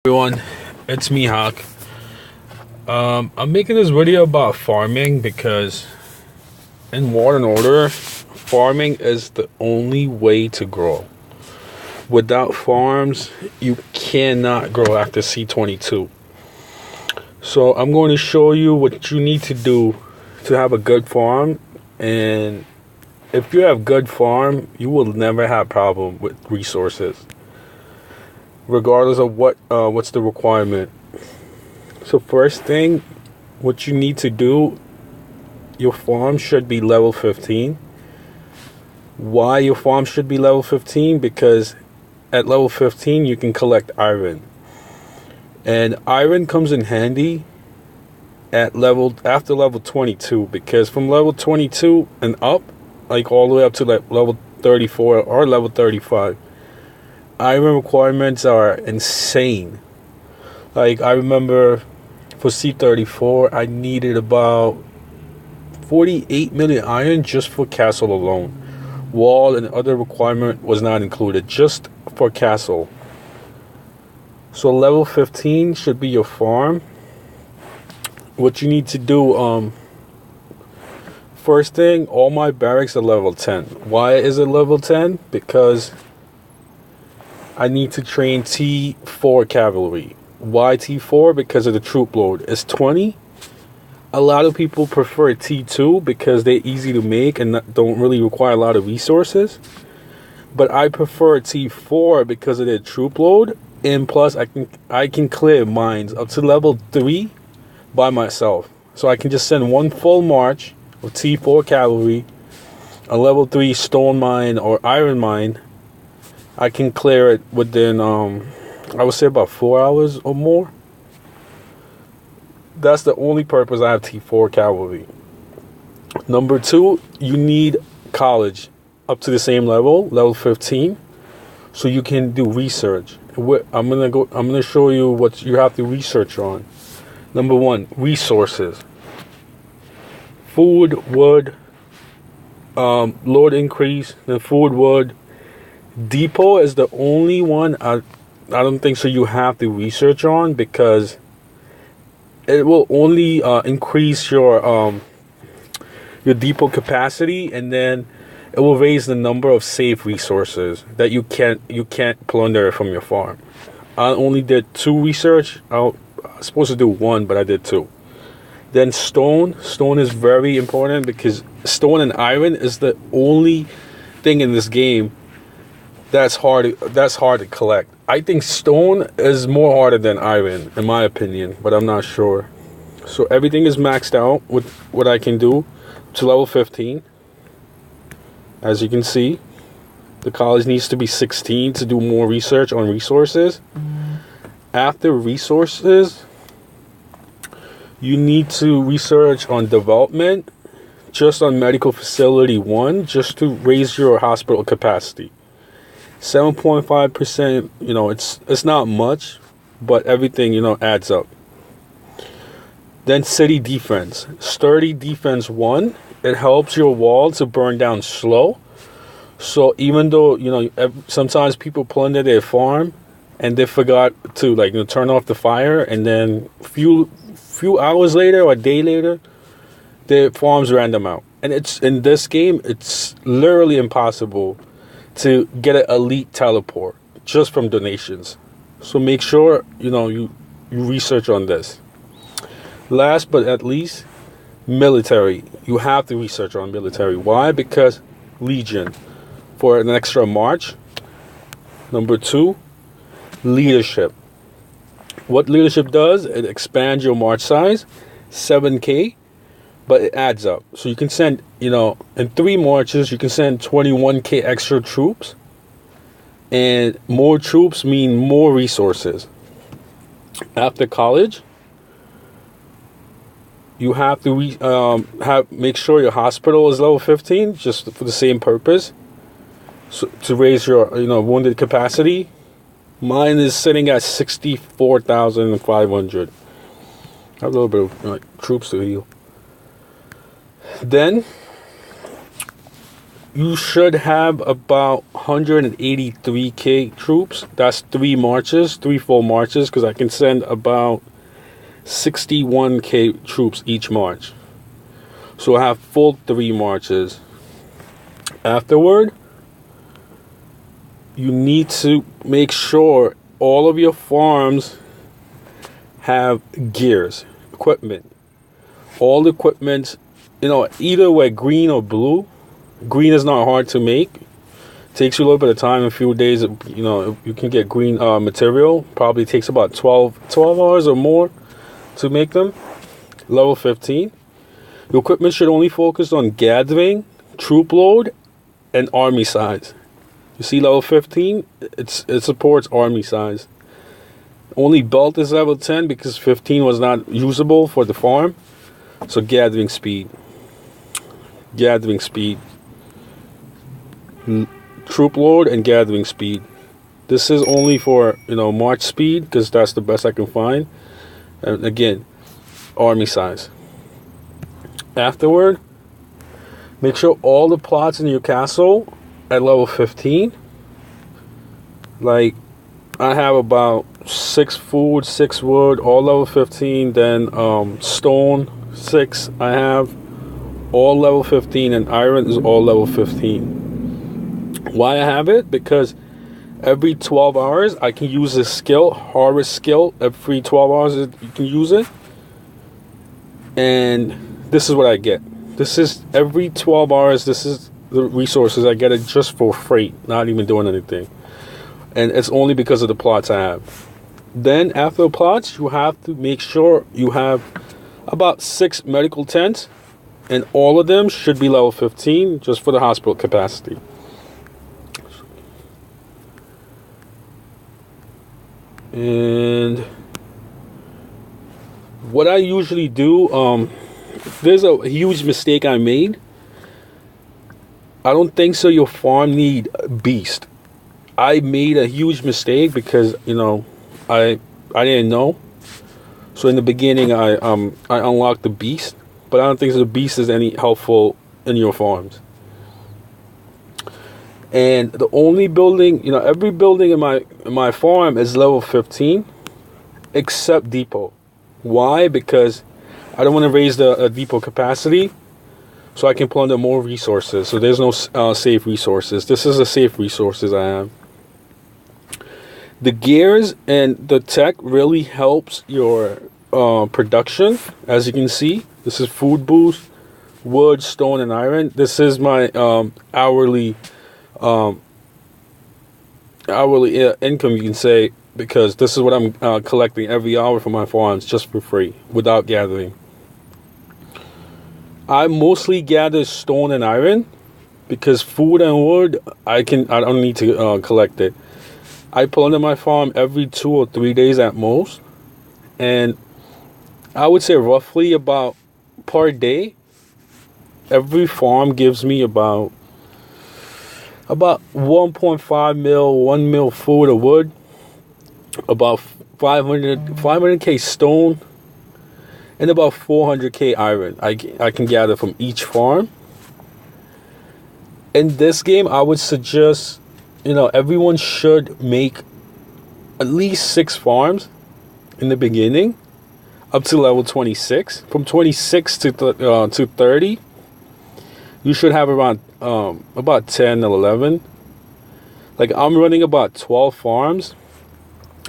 Everyone, it's me, Hawk. I'm making this video about farming because in Water and Order, farming is the only way to grow. Without farms, you cannot grow after C22. So I'm going to show you what you need to do to have a good farm, and if you have good farm, you will never have problem with resources, regardless of what's the requirement. So first thing, what you need to do, your farm should be level 15. Why your farm should be level 15? Because at level 15 you can collect iron, and iron comes in handy after level 22, because from level 22 and up, like all the way up to like level 34 or level 35, iron requirements are insane. Like, I remember for C34 I needed about 48 million iron just for castle alone. Wall and other requirement was not included, just for castle. So level 15 should be your farm. What you need to do, first thing, all my barracks are level 10. Why is it level 10? Because I need to train T4 cavalry. Why T4? Because of the troop load. It's 20. A lot of people prefer T2 because they're easy to make and don't really require a lot of resources. But I prefer T4 because of their troop load, and plus I can clear mines up to level 3 by myself. So I can just send one full march of T4 cavalry, a level 3 stone mine or iron mine. I can clear it within I would say about 4 hours or more. That's the only purpose I have T4 cavalry. Number 2, you need college up to the same level 15, so you can do research. I'm gonna show you what you have to research on. Number 1, resources. Food, wood, load increase, then food, wood. Depot is the only one I don't think so you have to research on, because it will only increase your depot capacity, and then it will raise the number of safe resources that you can't plunder from your farm. I only did 2 research. I was supposed to do 1, but I did 2. Then stone is very important, because stone and iron is the only thing in this game that's hard to collect. I think stone is more harder than iron, in my opinion, but I'm not sure. So everything is maxed out with what I can do to level 15. As you can see, the college needs to be 16 to do more research on resources. After resources, you need to research on development, just on medical facility 1, just to raise your hospital capacity. 7.5%, it's not much, but everything, adds up. Then city defense. Sturdy defense 1, it helps your wall to burn down slow. So even though, sometimes people plunder their farm and they forgot to turn off the fire, and then few hours later or a day later, their farms ran them out. And it's in this game, it's literally impossible to get an elite teleport just from donations. So make sure you research on this. Last but not least, military. You have to research on military. Why? Because Legion, for an extra march. Number 2, leadership. What leadership does, it expands your march size, 7k, but it adds up. So you can send, in 3 marches, you can send 21k extra troops. And more troops mean more resources. After college, you have to make sure your hospital is level 15, just for the same purpose. So to raise your, wounded capacity. Mine is sitting at 64,500. I have a little bit of troops to heal. Then You should have about 183k troops. That's 3 full marches, because I can send about 61k troops each march. So I have full 3 marches. Afterward, you need to make sure all of your farms have gears, equipment. All the equipment, either way, green or blue. Green is not hard to make. Takes you a little bit of time, a few days. You can get green material. Probably takes about 12 hours or more to make them. Level 15. Your equipment should only focus on gathering, troop load, and army size. You see level 15? It supports army size. Only belt is level 10 because 15 was not usable for the farm. So gathering speed. Troop load and gathering speed. This is only for march speed, because that's the best I can find. And again, army size. Afterward, make sure all the plots in your castle at level 15. Like, I have about 6 food, 6 wood, all level 15. Then stone 6 I have, all level 15, and iron is all level 15. Why I have it? Because every 12 hours I can use this skill, harvest skill. Every 12 hours you can use it. And this is what I get. This is every 12 hours. This is the resources. I get it just for free, not even doing anything. And it's only because of the plots I have. Then after the plots, you have to make sure you have about 6 medical tents. And all of them should be level 15, just for the hospital capacity. And what I usually do, there's a huge mistake I made. I don't think so your farm need a beast. I made a huge mistake because, I didn't know. So in the beginning, I unlocked the beast. But I don't think the beast is any helpful in your farms. And the only building, every building in my farm is level 15, except depot. Why? Because I don't want to raise the depot capacity, so I can plunder more resources. So there's no safe resources. This is the safe resources I have. The gears and the tech really helps your production. As you can see, this is food boost, wood, stone, and iron. This is my hourly income, you can say, because this is what I'm collecting every hour from my farms just for free without gathering. I mostly gather stone and iron because food and wood I don't need to collect it. I plunder my farm every 2 or 3 days at most, and I would say roughly about per day, every farm gives me about 1.5 mil, 1 mil food or wood, about 500k stone, and about 400k iron I can gather from each farm. In this game, I would suggest, everyone should make at least 6 farms in the beginning, up to level 26. From 26 to 30, you should have around about 10 or 11. Like, I'm running about 12 farms.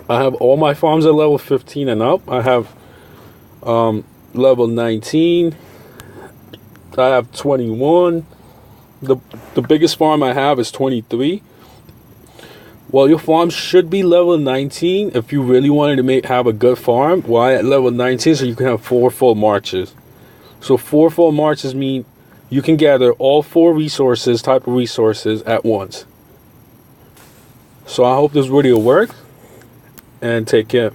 I have all my farms at level 15 and up. I have level 19. I have 21. The biggest farm I have is 23. Well, your farm should be level 19 if you really wanted to have a good farm. Why at level 19? So you can have 4 full marches. So 4 full marches mean you can gather all 4 type of resources at once. So I hope this video works, and take care.